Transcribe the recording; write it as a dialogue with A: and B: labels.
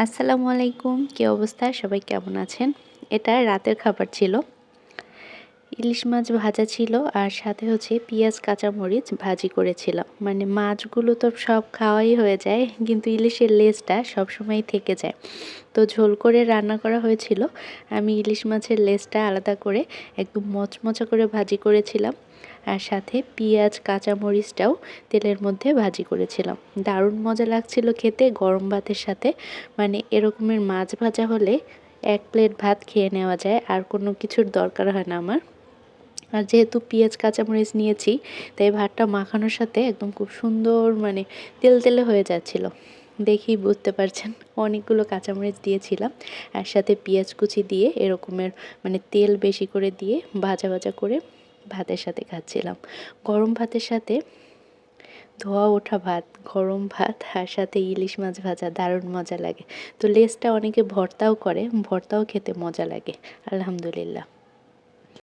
A: আসসালামু আলাইকুম, কি অবস্থা? সবাই কেমন আছেন? এটা রাতের খাবার ছিল। ইলিশ মাছ ভাজা ছিল আর সাথে হচ্ছে পেঁয়াজ কাঁচামরিচ ভাজি করেছিলাম। মানে মাছগুলো তো সব খাওয়াই হয়ে যায়, কিন্তু ইলিশের লেজটা সবসময় থেকে যায়। তো ঝোল করে রান্না করা হয়েছিল। আমি ইলিশ মাছের লেজটা আলাদা করে একদম মচমচা করে ভাজি করেছিলাম। আর সাথে পেঁয়াজ কাঁচামরিচটাও তেলের মধ্যে ভাজি করেছিলাম। দারুণ মজা লাগছিল খেতে গরম ভাতের সাথে। মানে এরকমের মাছ ভাজা হলে এক প্লেট ভাত খেয়ে নেওয়া যায়, আর কোনো কিছুর দরকার হয় না আমার। আর যেহেতু পেঁয়াজ কাঁচামরিচ নিয়েছি, তাই ভাতটা মাখানোর সাথে একদম খুব সুন্দর মানে তেলতেলে হয়ে যাচ্ছিল। দেখেই বুঝতে পারছেন অনেকগুলো কাঁচামরিচ দিয়েছিলাম, আর সাথে পেঁয়াজ কুচি দিয়ে এরকমের মানে তেল বেশি করে দিয়ে ভাজা ভাজা করে ভাতের সাথে খাচ্ছিলাম। গরম ভাতের সাথে ধোয়া ওঠা ভাত, গরম ভাত আর সাথে ইলিশ মাছ ভাজা দারুণ মজা লাগে। তো লেজটা অনেকে ভর্তাও করে, ভর্তাও খেতে মজা লাগে। আলহামদুলিল্লাহ।